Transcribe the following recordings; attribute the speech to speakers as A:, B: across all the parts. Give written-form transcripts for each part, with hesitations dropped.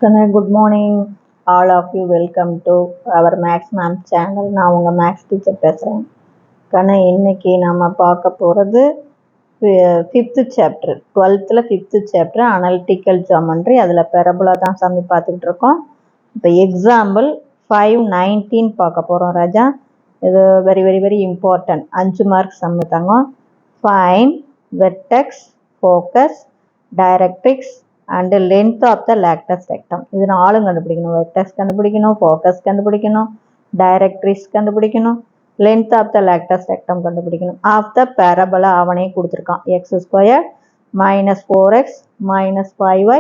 A: Good morning, all of you. Welcome to our Max Ma'am channel. நான் உங்க maths teacher பேசுகிறேன். இன்னைக்கு நம்ம பார்க்க போகிறது fifth chapter 12th fifth chapter analytical geometry. அதில் பெரபுலா தான் சாமி பார்த்துக்கிட்டு இருக்கோம். இப்போ எக்ஸாம்பிள் 519 பார்க்க போகிறோம் ராஜா. இது very very very important. 5 mark சம்மு தாங்க. Find vertex, focus, directrix and length of the lactus rectum. இது நாலும் கண்டுபிடிக்கணும். வெர்டெக்ஸ் கண்டுபிடிக்கணும், ஃபோக்கஸ் கண்டுபிடிக்கணும், டைரக்ட்ரிக்ஸ் கண்டுபிடிக்கணும், length of the lactus rectum கண்டுபிடிக்கணும். ஆஃப் த பேரபோலா அவனே கொடுத்துருக்கான். X square minus 4x minus 5y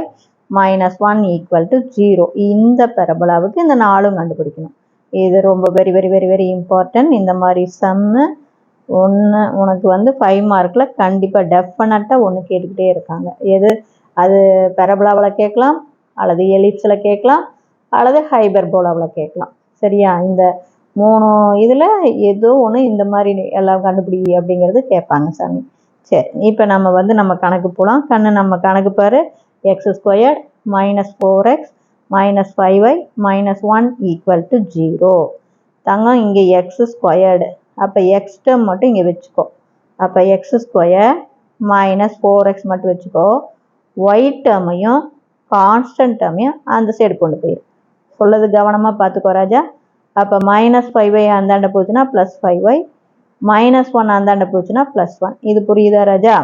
A: minus 1 equal to 0. இந்த பேரபோலாவுக்கு இந்த நாலும் கண்டுபிடிக்கணும். இது ரொம்ப very very very very important. இந்த மாதிரி சம்மு ஒன்று உனக்கு 5 மார்க்கில் கண்டிப்பாக டெஃபினட்டாக ஒன்று கேட்டுக்கிட்டே இருக்காங்க. எது அது பெரபோலாவில் கேட்கலாம், அல்லது எலிப்ஸில் கேட்கலாம், அல்லது ஹைபர்போலாவில் கேட்கலாம். சரியா? இந்த 3 இதில் ஏதோ ஒன்று இந்த மாதிரி எல்லாம் கண்டுபிடி அப்படிங்கிறது கேட்பாங்க சாமி. சரி, இப்போ நம்ம நம்ம கணக்கு போகலாம். நம்ம கணக்கு பாரு. X square minus 4x minus 5y minus 1 equal to 0. தங்கம் இங்கே எக்ஸ் ஸ்கொயர்டு. அப்போ எக்ஸ் டேர்ம் மட்டும் இங்கே வச்சுக்கோ. அப்போ எக்ஸ் ஸ்கொயர் மைனஸ் 4x மட்டும் வச்சுக்கோ. ஒய் டேர்மையும் கான்ஸ்டன்ட் டேர்மையும் அந்த சைடு கொண்டு போயிரு. சொல்லது கவனமாக பார்த்துக்கோ ராஜா. அப்போ மைனஸ் 5y அந்தாண்ட போச்சுன்னா ப்ளஸ் 5y, மைனஸ் 1 அந்தாண்ட போச்சுன்னா ப்ளஸ் 1. இது புரியுதா ராஜா?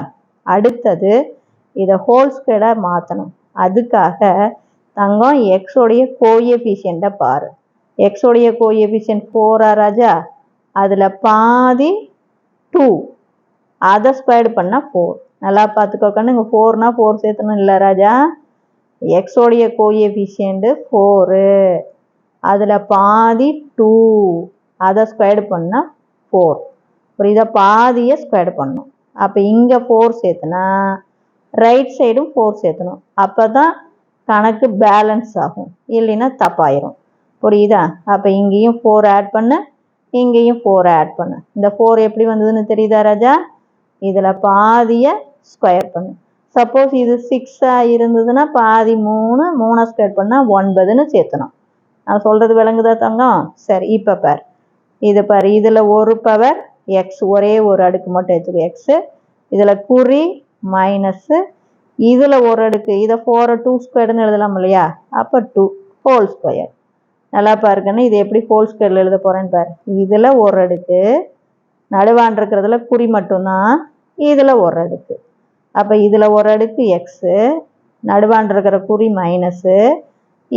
A: அடுத்தது இதை ஹோல் ஸ்கொயராக மாற்றணும். அதுக்காக தங்கம் எக்ஸோடைய கோஎஃபிஷியண்ட்டை பாரு. எக்ஸோடைய கோஎஃபிஷியன்ட் 4 ராஜா. அதில் பாதி 2, அதை ஸ்கொயர்டு பண்ணால் 4. நல்லா பார்த்துக்கோ கண்ணு. இங்கே 4னா 4 சேர்த்தணும் இல்லை ராஜா. எக்ஸோடைய கோஎஃபிஷியன்ட் 4, அதில் பாதி 2, அதை ஸ்கொயர்டு பண்ணால் 4. புரியுதா? பாதியை ஸ்கொயர்டு பண்ணணும். அப்போ இங்கே 4 சேர்த்துனா ரைட் சைடும் 4 சேர்த்தணும். அப்போ தான் கணக்கு பேலன்ஸ் ஆகும், இல்லைன்னா தப்பாயிரும். புரியுதா? அப்போ இங்கேயும் 4 ஆட் பண்ணு, இங்கேயும் 4 ஆட் பண்ணு. இந்த 4 எப்படி வந்ததுன்னு தெரியுதா ராஜா? இதில் பாதியை ஸ்கொயர் பண்ணு. சப்போஸ் இது 6 இருந்ததுன்னா பாதி 3, 3 ஸ்கொயர் பண்ணால் 9ன்னு சேர்த்தணும். நான் சொல்கிறது விளங்குதா தங்கம்? சரி, இப்போ பார். இது பாரு. இதில் ஒரு பவர் எக்ஸ், ஒரே ஒரு அடுக்கு மட்டும் எடுத்துக்கோ எக்ஸு. இதில் குறி மைனஸு, இதில் ஒரு அடுக்கு. இதை 4 2 ஸ்கொயர்டுன்னு எழுதலாம் இல்லையா? அப்போ 2 ஹோல் ஸ்கொயர். நல்லா பாருங்கன்னு இது எப்படி ஹோல் ஸ்கொயரில் எழுத போகிறேன்னு பாரு. இதில் ஒரு அடுக்கு, நடுவான் இருக்கிறதுல குறி மட்டும்தான், இதில் ஒரு அடுக்கு. அப்போ இதில் ஒரு அடுக்கு எக்ஸு, நடுவான் இருக்கிற குறி மைனஸு,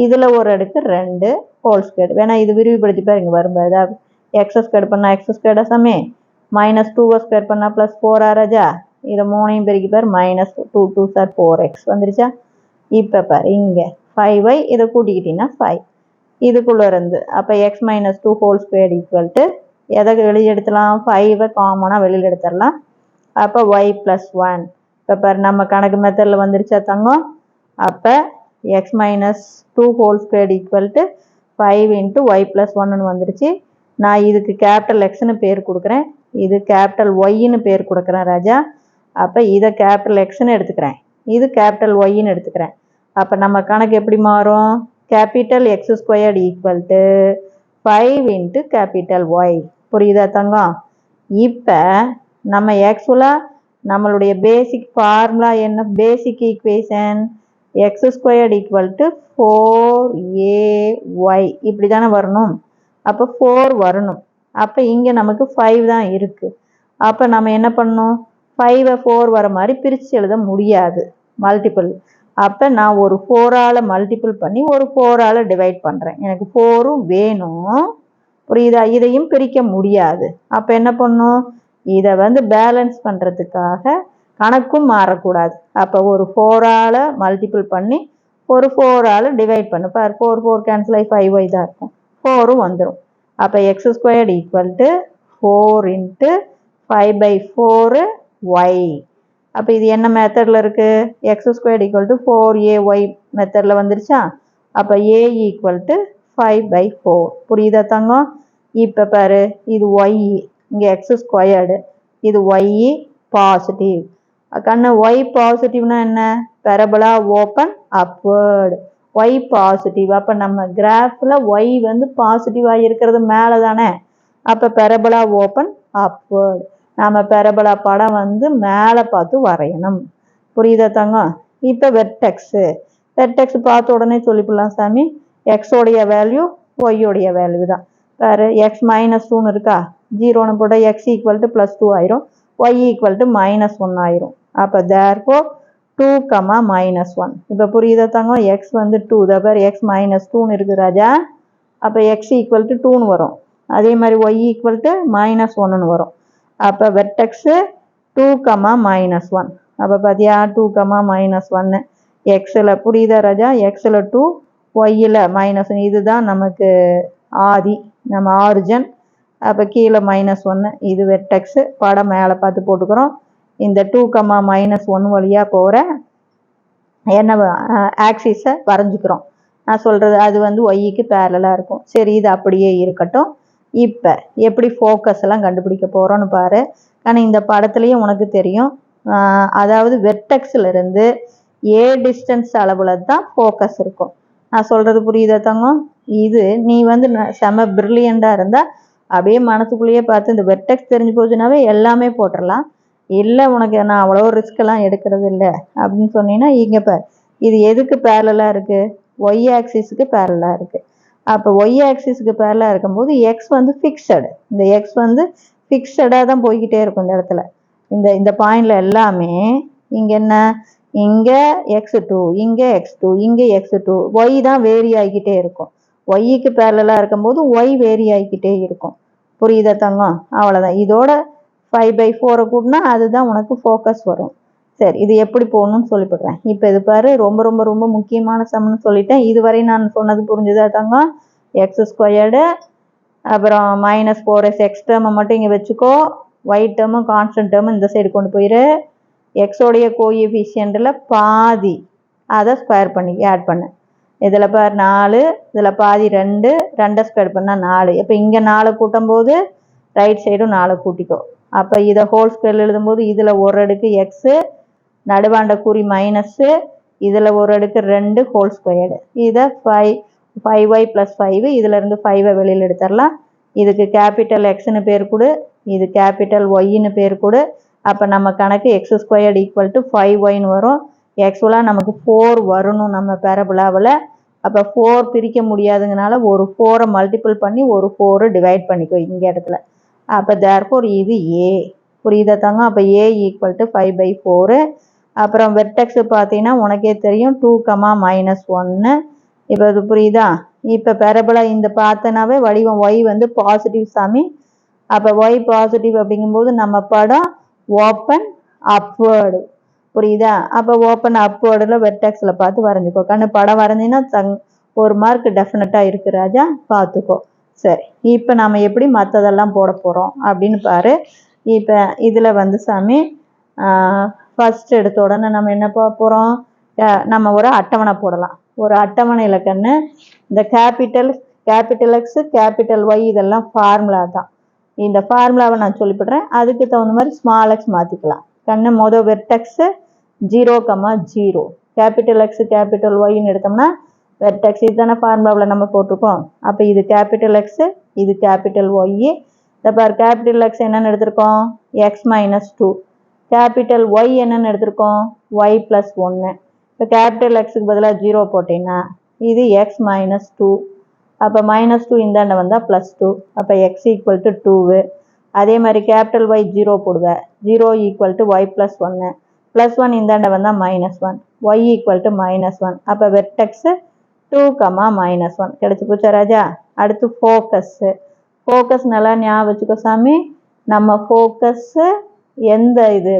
A: இதில் ஒரு அடுக்கு 2 ஹோல் ஸ்கொயர். வேணா இது விரிவுபடுத்திப்பார். இங்கே வரும்போது எக்ஸ் ஸ்கொயர் பண்ணால் எக்ஸ் ஸ்கொயர்டா சாமி, மைனஸ் 2 ஸ்கொயர் பண்ணால் ப்ளஸ் 4 ராஜா. இதை 3ஐயும் பெருக்கி பார். மைனஸ் 2 2 சார் 4x வந்துருச்சா? இப்போ பாரு இங்கே 5y, இதை கூட்டிக்கிட்டீங்கன்னா 5 இதுக்குள்ளே இருந்து. அப்போ x minus 2 whole square equal to எதை வெளியே எடுத்துலாம்? 5ஐ காமனாக வெளியில் எடுத்துடலாம். அப்போ y ப்ளஸ் 1. இப்போ பாரு நம்ம கணக்கு மெத்தடில் வந்துருச்சா தங்கம்? அப்போ x minus 2 whole square equal to 5 into y plus 1ன்னு வந்துருச்சு. நான் இதுக்கு கேபிட்டல் எக்ஸ்னு பேர் கொடுக்குறேன், இது கேபிட்டல் ஒய்ன்னு பேர் கொடுக்குறேன் ராஜா. அப்போ இதை கேபிட்டல் எக்ஸ்ன்னு எடுத்துக்கிறேன், இது கேபிட்டல் ஒய்ன்னு எடுத்துக்கிறேன். அப்போ நம்ம கணக்கு எப்படி மாறும்? Capital X squared equal to 5 into capital Y. புரியுதா தங்கம்? இப்போ நம்ம ஆக்சுவலாக நம்மளுடைய பேசிக் ஃபார்முலா என்ன? Basic equation X squared equal to 4ay இப்படி தானே வரணும். அப்போ 4 வரணும். அப்போ இங்கே நமக்கு 5 தான் இருக்குது. அப்போ நம்ம என்ன பண்ணணும்? 5ஐ 4 வர மாதிரி பிரித்து எழுத முடியாது, மல்டிபிள். அப்போ நான் ஒரு 4ஆல் மல்டிபிள் பண்ணி ஒரு 4ஆல் டிவைட் பண்ணுறேன். எனக்கு 4ம் வேணும். புரியுதா? இதையும் பிரிக்க முடியாது. அப்போ என்ன பண்ணும்? இதை பேலன்ஸ் பண்ணுறதுக்காக கணக்கும் மாறக்கூடாது. அப்போ ஒரு 4ஆல் மல்டிபிள் பண்ணி ஒரு 4ஆல் டிவைட் பண்ணு. பார் 4 4 கேன்சல் ஆகி 5y தான் இருக்கும், 4ம் வந்துடும். அப்போ X squared equal to 4 into 5/4y. அப்போ இது என்ன மெத்தடில் இருக்குது? X squared equal to 4ay மெத்தடில் வந்துருச்சா? அப்போ a ஈக்குவல் டு 5/4. புரியுதா தங்கம்? இப்போ பாரு, இது ஒய், இங்கே எக்ஸ் ஸ்கொயர்டு, இது ஒய் பாசிட்டிவ். கண்ணு ஒய் பாசிட்டிவ்னா என்ன? Parabola open upward. Y positive. அப்போ நம்ம கிராஃபில் ஒய் வந்து பாசிட்டிவாக இருக்கிறது மேலே தானே. அப்போ பெரபலா ஓப்பன் அப்வர்ட். நம்ம பெரபலா படம் வந்து மேலே பார்த்து வரையணும். புரியுதா தங்கம்? இப்போ வெர்டெக்ஸ் பார்த்த உடனே சொல்லிவிடலாம் சாமி. எக்ஸோடைய வேல்யூ ஒய்யோடைய வேல்யூ தான். வேறு எக்ஸ் -2ன்னு இருக்கா, 0ன்னு போட்டால் எக்ஸ் ஈக்குவல் டு +2 ஆயிரும், ஒய் ஈக்குவல் டு -1 ஆயிரும். அப்போ தேர்ஃபோர் 2, -1. இப்போ புரியுதா தங்கம்? எக்ஸ் வந்து 2, தவிர எக்ஸ் -2ன்னு இருக்குது ராஜா. அப்போ எக்ஸ் ஈக்குவல் டு 2ன்னு வரும். அதே மாதிரி ஒய் ஈக்குவல் டு -1ன்னு வரும். அப்போ வெர்டெக்ஸு 2, -1. அப்போ பார்த்தியா 2, -1 எக்ஸில். புரியுதா ராஜா? எக்ஸில் 2, ஒய்யில் -1. இதுதான் நமக்கு ஆதி, நம்ம ஆரிஜன். அப்போ கீழே -1. இது வெர்டெக்ஸு. படம் மேலே பார்த்து போட்டுக்கிறோம். இந்த 2, -1 வழியாக போகிற என்ன ஆக்சிஸை வரைஞ்சிக்கிறோம். நான் சொல்கிறது அது வந்து ஒய்க்கு பேரலாக இருக்கும். சரி, இது அப்படியே இருக்கட்டும். இப்போ எப்படி ஃபோக்கஸ் எல்லாம் கண்டுபிடிக்க போகிறோன்னு பாரு. ஆனால் இந்த படத்துலேயும் உனக்கு தெரியும், அதாவது வெர்டெக்ஸிலிருந்து ஏ டிஸ்டன்ஸ் அளவில் தான் ஃபோக்கஸ் இருக்கும். நான் சொல்கிறது புரியுதா தங்கம்? இது நீ வந்து செம பிரில்லியண்டாக இருந்தால் அப்படியே மனசுக்குள்ளேயே பார்த்து இந்த வெர்டெக்ஸ் தெரிஞ்சு போச்சுனாவே எல்லாமே போட்டுடலாம். இல்லை உனக்கு நான் அவ்வளோ ரிஸ்க்கெல்லாம் எடுக்கிறது இல்லை அப்படின்னு சொன்னீங்கன்னா, இங்கே பார், இது எதுக்கு பேரலாக இருக்குது? ஒய் ஆக்சிஸுக்கு பேரலாக இருக்குது. அப்போ ஒய் ஆக்சிஸுக்கு பேரலாக இருக்கும்போது எக்ஸ் வந்து ஃபிக்ஸடு. இந்த எக்ஸ் வந்து ஃபிக்ஸடாக தான் போய்கிட்டே இருக்கும். இந்த இடத்துல இந்த பாயிண்டில் எல்லாமே இங்கே என்ன, இங்கே x2, இங்கே x2, இங்கே x2, ஒய் தான் வேரி ஆகிக்கிட்டே இருக்கும். ஒய்க்கு பேரலாக இருக்கும்போது ஒய் வேரி ஆகிக்கிட்டே இருக்கும். புரியுதா தங்கம்? அவ்வளோதான். இதோட 5/4 கூட்டினா அதுதான் உனக்கு ஃபோக்கஸ் வரும். சரி, இது எப்படி போகணும்னு சொல்லிவிடுறேன். இப்போ இது பாரு, ரொம்ப ரொம்ப ரொம்ப முக்கியமான சம்னு சொல்லிட்டேன். இதுவரை நான் சொன்னது புரிஞ்சுதா தங்கம்? x², அப்புறம் -4s எக்ஸ் டேர்மை மட்டும் இங்கே வச்சுக்கோ. ஒய் டேர்மும் கான்ஸ்டன்ட் டேர்மும் இந்த சைடு கொண்டு போயிரு. எக்ஸோடைய கோஎஃபிஷியன்ட்டில் பாதி அதை ஸ்கொயர் பண்ணி ஆட் பண்ணு. இதில் பார் 4, இதில் பாதி 2, 2 ஸ்கொயர் பண்ணால் 4. இப்போ இங்கே 4 கூட்டும் போது ரைட் சைடும் 4 கூட்டிக்கோ. அப்போ இதை ஹோல் ஸ்கொயர் எழுதும்போது இதில் ஒரு அடுக்கு எக்ஸு, நடுவாண்ட குறி மைனஸு, இதில் ஒரு அடுக்கு 2 ஹோல் ஸ்கொயர்டு. இதை 5y + 5, இதிலேருந்து 5ஐ வெளியில் எடுத்துடலாம். இதுக்கு கேபிட்டல் எக்ஸ்னு பேர் கொடு, இது கேபிட்டல் ஒய்ன்னு பேர் கொடு. அப்போ நம்ம கணக்கு x² = 5yன்னு வரும். ஆக்சுவலாக நமக்கு 4 வரணும் நம்ம பேரபுலாவில். அப்போ 4 பிரிக்க முடியாதுங்கனால ஒரு 4ஐ மல்டிபிள் பண்ணி ஒரு 4 டிவைட் பண்ணிக்கோ இங்கே இடத்துல. அப்போ தேர்ஃபோர் இது ஏ. புரியுதா தாங்க? அப்போ ஏ = 5/4. அப்புறம் வெர்டெக்ஸ் பார்த்தீங்கன்னா உனக்கே தெரியும் 2, -1. இப்போ இது புரியுதா? இப்போ பேரபுலா இந்த பார்த்தனாவே வடிவம் ஒய் வந்து பாசிட்டிவ் சாமி. அப்போ ஒய் பாசிட்டிவ் அப்படிங்கும்போது நம்ம படம் ஓப்பன் அப்வேர்டு. புரியுதா? அப்போ ஓப்பன் அப்வேர்டில் வெர்டெக்ஸில் பார்த்து வரைஞ்சிக்கோ. கண்ணு படம் வரைஞ்சின்னா ஒரு மார்க் டெஃபினட்டாக இருக்கு ராஜா, பார்த்துக்கோ. சரி, இப்போ நம்ம எப்படி மற்றதெல்லாம் போட போகிறோம் அப்படின்னு பாரு. இப்போ இதில் வந்து சாமி ஃபர்ஸ்ட் எடுத்த உடனே நம்ம என்ன பார்க்க போகிறோம்? நம்ம ஒரு அட்டவணை போடலாம். ஒரு அட்டவணையில் கண்ணு இந்த கேபிட்டல் எக்ஸு, கேபிட்டல் ஒய் இதெல்லாம் ஃபார்முலா தான். இந்த ஃபார்முலாவை நான் சொல்லிவிடுறேன். அதுக்கு தகுந்த மாதிரி ஸ்மால் எக்ஸ் மாற்றிக்கலாம். கண்ணு மொதல் வெர்டெக்ஸு 0, 0, கேபிட்டல் எக்ஸு கேபிட்டல் ஒய்ன்னு எடுத்தோம்னா வெர்டெக்ஸ் இதுதானே ஃபார்முலாவில் நம்ம போட்டிருக்கோம். அப்போ இது கேபிட்டல் எக்ஸு, இது கேபிட்டல் ஒய். இப்போ கேபிட்டல் எக்ஸ் என்னென்னு எடுத்திருக்கோம்? எக்ஸ் -2. கேபிட்டல் ஒய் என்னென்னு எடுத்திருக்கோம்? ஒய் +1. இப்போ கேபிட்டல் எக்ஸுக்கு பதிலாக 0 போட்டீங்கன்னா இது எக்ஸ் -2. அப்போ -2 இந்தாண்ட வந்தால் +2. அப்போ எக்ஸ் = 2. அதே மாதிரி கேபிட்டல் ஒய் 0 போடுவேன். 0 = ஒய் +1. +1 இந்தாண்ட வந்தால் -1. ஒய் = -1. அப்போ வெர்டெக்ஸு 2, -1 கிடச்சி போச்சா ராஜா? அடுத்து ஃபோக்கஸ் நல்லா ஞாபகம் வச்சுக்கோ சாமி. நம்ம ஃபோக்கஸ்ஸு எந்த இது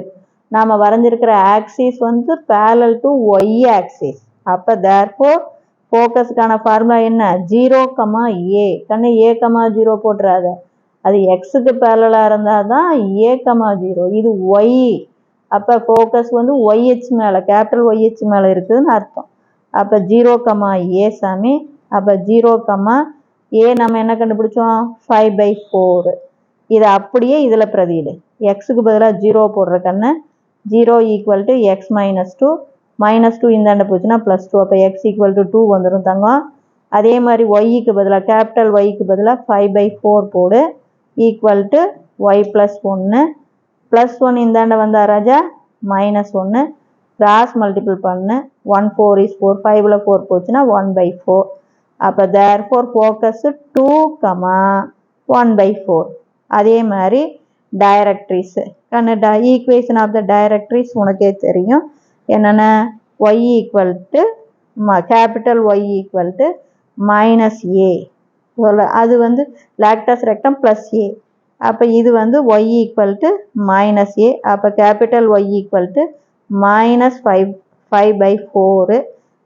A: நாம் வரைஞ்சிருக்கிற ஆக்சிஸ் வந்து பேரலல் டு ஒய் ஆக்சிஸ். அப்போ தேர்ஃபோர் ஃபோக்கஸுக்கான ஃபார்முலா என்ன? 0, a. கண்ணு a, 0 போட்டுறாத. அது எக்ஸுக்கு பேரலாக இருந்தால் தான் a, 0. இது ஒய். அப்போ ஃபோக்கஸ் வந்து ஒய்ஹெச் மேலே, கேபிட்டல் ஒய்ஹெச் மேலே இருக்குதுன்னு அர்த்தம். அப்போ 0, a சாமி. அப்போ 0, a நம்ம என்ன கண்டுபிடிச்சோம்? 5/4. இதை அப்படியே இதில் பிரதியிடு. எக்ஸுக்கு பதிலாக 0 போடுற கண்ணு. 0 = x -2. -2 இந்தாண்ட போச்சுன்னா +2. அப்போ x = 2 வந்துடும் தங்கம். அதே மாதிரி ஒய்க்கு பதிலாக கேபிட்டல் ஒய்க்கு பதிலாக 5/4 போடு ஈக்குவல் டு y + 1. +1 இந்தாண்ட வந்தா ராஜா -1 கிராஸ் மல்டிபிள் பண்ணு. 1 4 is 4, 5ல் 4 போச்சுன்னா 1/4. அப்போ தேர்ஃபோர் ஃபோக்கஸ் 2, 1/4. அதே மாதிரி directrix equation of the directrix உனக்கே தெரியும் என்னென்ன. y capital Y = -a. அது வந்து லாக்டஸ் ரெக்டம் +a. அப்போ இது வந்து y = -a. அப்போ கேபிட்டல் Y = -5/4.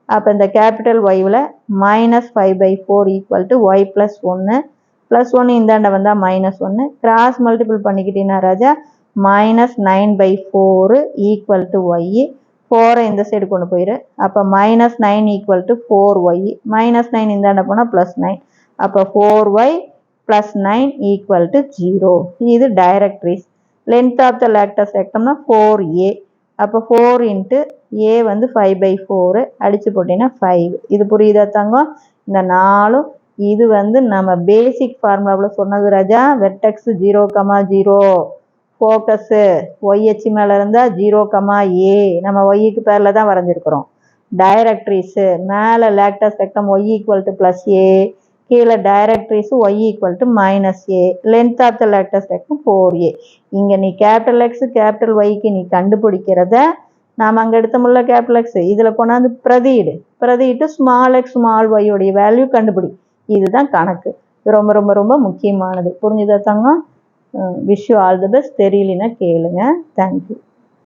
A: அப்போ இந்த கேபிட்டல் Yவில் -5/4 = y + 1. +1 இந்தாண்ட வந்தால் -1 கிராஸ் மல்டிபிள் பண்ணிக்கிட்டீங்கன்னா ராஜா -9/4 = y. 4 இந்த சைடு கொண்டு போயிரு. அப்போ -9 = 4y. -9 இந்தாண்ட போனால் +9. அப்போ 4y + 9 = 0. இது directrix. Length of the latus ரெக்டம்னா 4a. அப்போ 4 × a வந்து 5/4 அடித்து போட்டிங்கன்னா 5. இது புரியுதா தங்கம்? இந்த 4 இது வந்து நம்ம பேசிக் ஃபார்முலாவில் சொன்னது ராஜா. வெர்டெக்ஸ் 0, 0 ஃபோக்கஸு ஒய் அச்சு மேலே இருந்தால் 0, a நம்ம ஒய்க்கு பேரில் தான் வரைஞ்சிருக்கிறோம். டைரக்ட்ரிஸு மேலே லாக்டஸ் ரெக்டம் y = +a, கீழே directrix y = -a. Length of the latus rectum 4a. இங்கே நீ கேபிட்டல் எக்ஸ் கேபிட்டல் ஒய்க்கு நீ கண்டுபிடிக்கிறத நாம் அங்கே எடுத்தமுள்ள கேபிட்டல் எக்ஸ் இதில் கொண்டாந்து பிரதியிட்டு ஸ்மால் எக்ஸ் ஸ்மால் ஒய்யோடைய வேல்யூ கண்டுபிடி. இதுதான் கணக்கு. இது ரொம்ப ரொம்ப ரொம்ப முக்கியமானது. புரிஞ்சுதா தங்கம்? Wish you all the best. தெரியலனா கேளுங்க. தேங்க்யூ.